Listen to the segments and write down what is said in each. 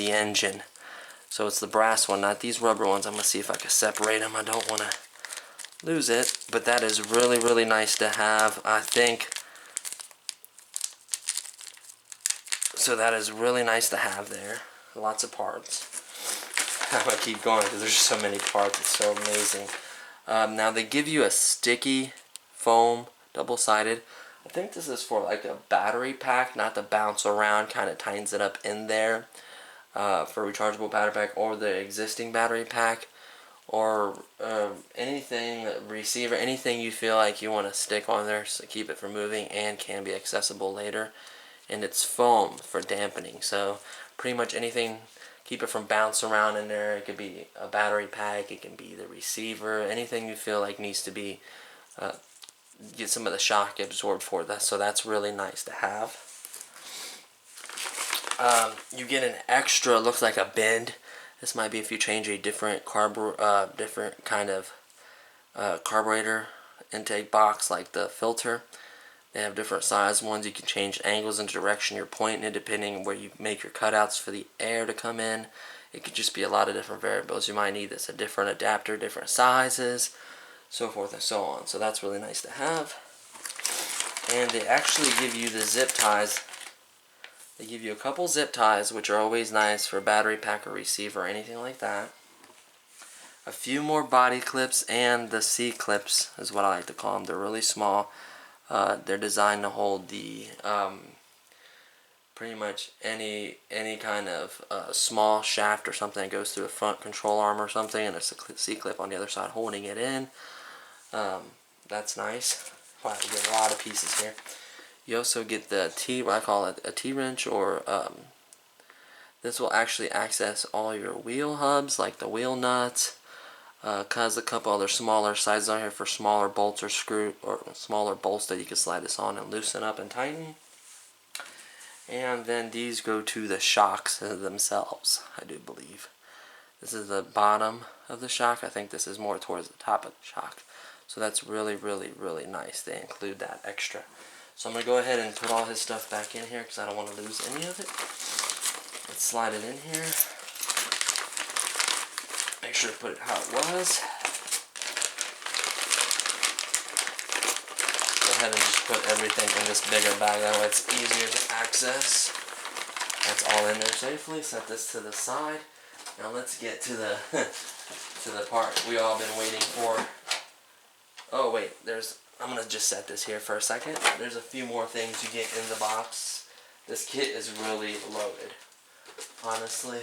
the engine. So it's the brass one, not these rubber ones. I'm going to see if I can separate them. I don't want to lose it. But that is really, really nice to have, I think. So that is really nice to have there. Lots of parts. I'm going to keep going because there's so many parts. It's so amazing. Now they give you a sticky foam, double-sided. I think this is for like a battery pack, not to bounce around, kind of tightens it up in there. For rechargeable battery pack or the existing battery pack, or anything, receiver, anything you feel like you want to stick on there to keep it from moving and can be accessible later. And it's foam for dampening, so pretty much anything, keep it from bouncing around in there. It could be a battery pack, it can be the receiver, anything you feel like needs to be get some of the shock absorbed for that. So that's really nice to have. You get an extra, looks like a bend. This might be if you change a different different kind of carburetor intake box, like the filter. They have different size ones. You can change angles and direction you're pointing it depending on where you make your cutouts for the air to come in. It could just be a lot of different variables. You might need this, a different adapter, different sizes, so forth and so on. So that's really nice to have. And they actually give you the zip ties. They give you a couple zip ties, which are always nice for battery pack or receiver or anything like that. A few more body clips, and the C clips is what I like to call them. They're really small. They're designed to hold the pretty much any kind of small shaft or something that goes through a front control arm or something, and there's a C clip on the other side holding it in. That's nice. Wow, you get a lot of pieces here. You also get the what I call it a T-wrench, or this will actually access all your wheel hubs, like the wheel nuts. Cause a couple other smaller sizes on here for smaller bolts or screw, or smaller bolts that you can slide this on and loosen up and tighten. And then these go to the shocks themselves, I do believe. This is the bottom of the shock. I think this is more towards the top of the shock. So that's really, really, really nice. They include that extra. So I'm going to go ahead and put all his stuff back in here because I don't want to lose any of it. Let's slide it in here. Make sure to put it how it was. Go ahead and just put everything in this bigger bag. That way it's easier to access. That's all in there safely. Set this to the side. Now let's get to the to the part we all been waiting for. Oh wait, I'm gonna just set this here for a second. There's a few more things you get in the box. This kit is really loaded, honestly.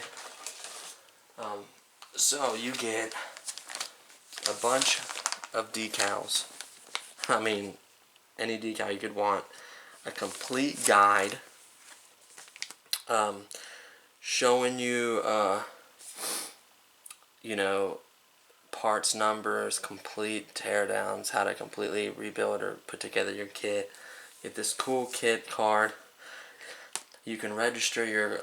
So you get a bunch of decals. I mean, any decal you could want. A complete guide showing you, you know, parts numbers, complete teardowns, how to completely rebuild or put together your kit. Get this cool kit card. You can register your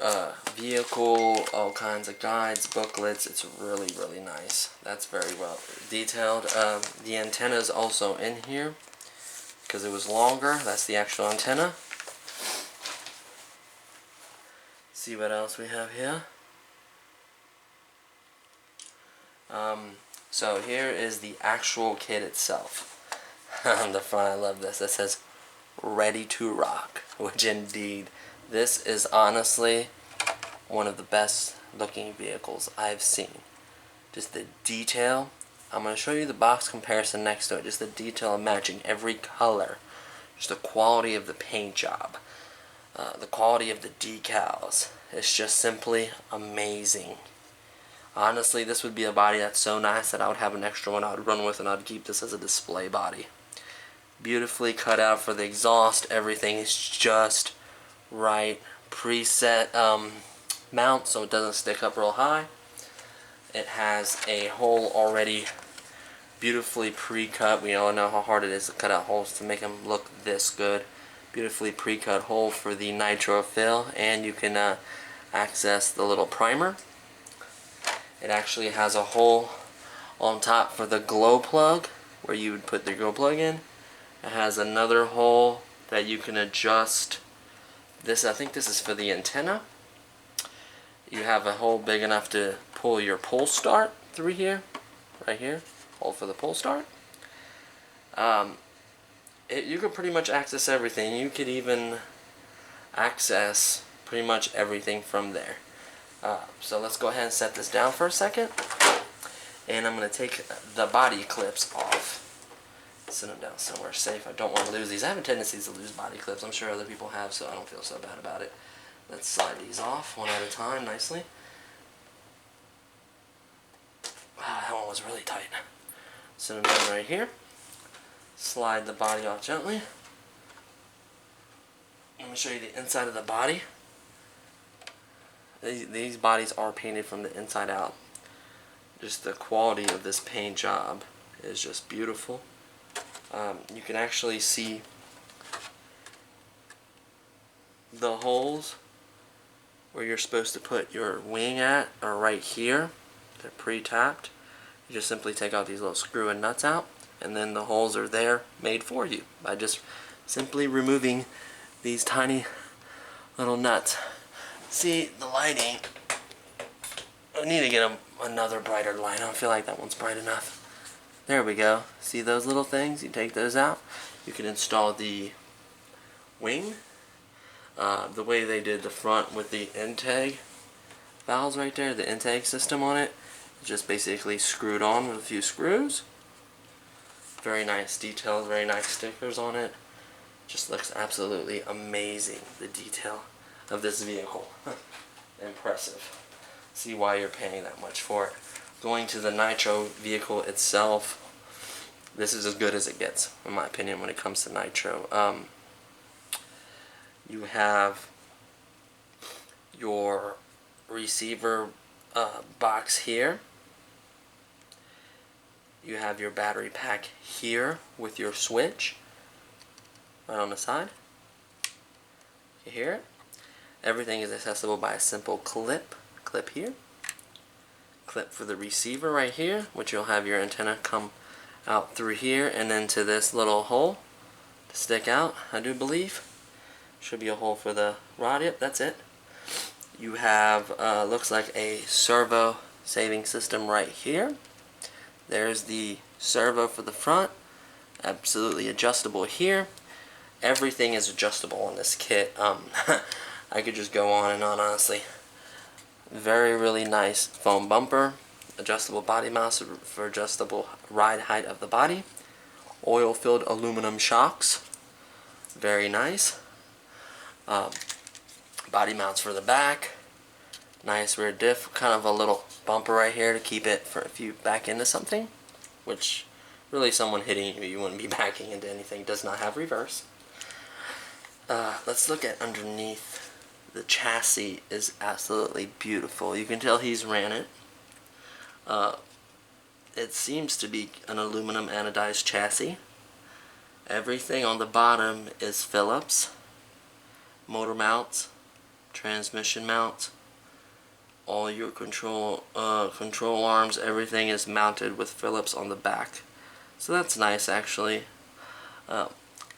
vehicle, all kinds of guides, booklets. It's really, really nice. That's very well detailed. The antenna is also in here because it was longer. That's the actual antenna. See what else we have here. So here is the actual kit itself. On the front, I love this. It says "Ready to Rock," which indeed, this is honestly one of the best looking vehicles I've seen. Just the detail. I'm going to show you the box comparison next to it. Just the detail of matching every color. Just the quality of the paint job. The quality of the decals. It's just simply amazing. Honestly, this would be a body that's so nice that I would have an extra one I would run with, and I'd keep this as a display body. Beautifully cut out for the exhaust. Everything is just right. Preset mount so it doesn't stick up real high. It has a hole already beautifully pre-cut. We all know how hard it is to cut out holes to make them look this good. Beautifully pre-cut hole for the nitro fill, and you can access the little primer. It actually has a hole on top for the glow plug, where you would put the glow plug in. It has another hole that you can adjust. This, I think this is for the antenna. You have a hole big enough to pull your pull start through here, right here, hole for the pull start. You could pretty much access everything. You could even access pretty much everything from there. So let's go ahead and set this down for a second. And I'm going to take the body clips off. Set them down somewhere safe. I don't want to lose these. I have a tendency to lose body clips. I'm sure other people have, so I don't feel so bad about it. Let's slide these off one at a time nicely. That one was really tight. Set them down right here. Slide the body off gently. Let me show you the inside of the body. These bodies are painted from the inside out. Just the quality of this paint job is just beautiful. You can actually see the holes where you're supposed to put your wing at are right here. They're pre-tapped. You just simply take out these little screw and nuts out, and then the holes are there made for you by just simply removing these tiny little nuts. See, the lighting, I need to get another brighter light. I don't feel like that one's bright enough. There we go. See those little things? You take those out. You can install the wing the way they did the front with the intake valves right there, the intake system on it. Just basically screwed on with a few screws. Very nice details, very nice stickers on it. Just looks absolutely amazing, the detail of this vehicle. Impressive. See why you're paying that much for it. Going to the Nitro vehicle itself, this is as good as it gets, in my opinion, when it comes to Nitro. You have your receiver box here. You have your battery pack here with your switch right on the side. You hear it? Everything is accessible by a simple clip here. Clip for the receiver right here, which you'll have your antenna come out through here and into this little hole to stick out, I do believe. Should be a hole for the rod. Yep, that's it. You have, looks like a servo saving system right here. There's the servo for the front. Absolutely adjustable here. Everything is adjustable on this kit. I could just go on and on, honestly. Very, really nice foam bumper. Adjustable body mounts for adjustable ride height of the body. Oil-filled aluminum shocks. Very nice. Body mounts for the back. Nice rear diff. Kind of a little bumper right here to keep it for if you back into something. Which, really someone hitting you, you wouldn't be backing into anything. It does not have reverse. Let's look at underneath. The chassis is absolutely beautiful. You can tell he's ran it. It seems to be an aluminum anodized chassis. Everything on the bottom is Phillips. Motor mounts, transmission mounts, all your control arms, everything is mounted with Phillips on the back. So that's nice, actually.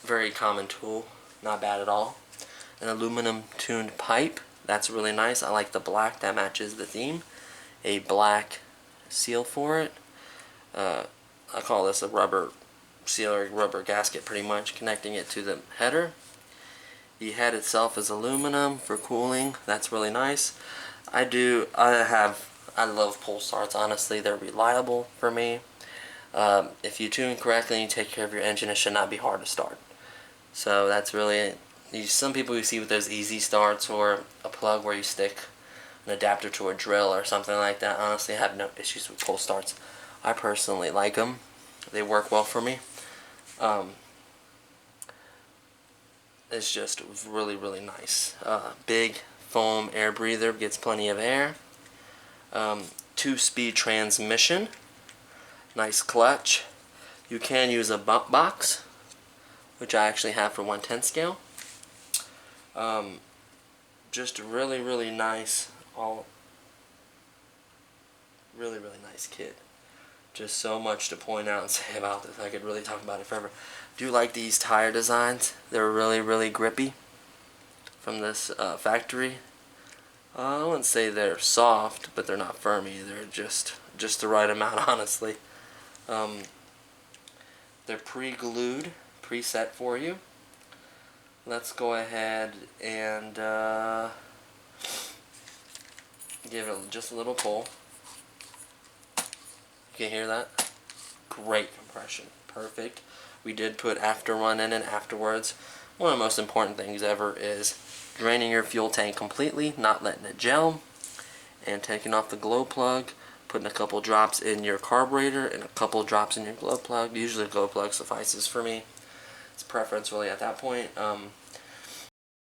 Very common tool, not bad at all. An aluminum tuned pipe, that's really nice. I like the black, that matches the theme. A black seal for it. I call this a rubber sealer, rubber gasket pretty much, connecting it to the header. The head itself is aluminum for cooling. That's really nice. I love pull starts, honestly. They're reliable for me. If you tune correctly and you take care of your engine, it should not be hard to start. So that's really, some people you see with those easy starts or a plug where you stick an adapter to a drill or something like that. Honestly, I have no issues with pull starts. I personally like them. They work well for me. It's just really, really nice. Big foam air breather, gets plenty of air. 2-speed transmission. Nice clutch. You can use a bump box, which I actually have for 1/10 scale. Just really, really nice. Really, really nice kit. Just so much to point out and say about this. I could really talk about it forever. Do like these tire designs. They're really, really grippy from this factory. I wouldn't say they're soft, but they're not firm either. Just the right amount, honestly. They're pre-glued, preset for you. Let's go ahead and give it just a little pull. You can hear that? Great compression. Perfect. We did put afterrun in it afterwards. One of the most important things ever is draining your fuel tank completely, not letting it gel, and taking off the glow plug, putting a couple drops in your carburetor and a couple drops in your glow plug. Usually a glow plug suffices for me. It's preference really at that point.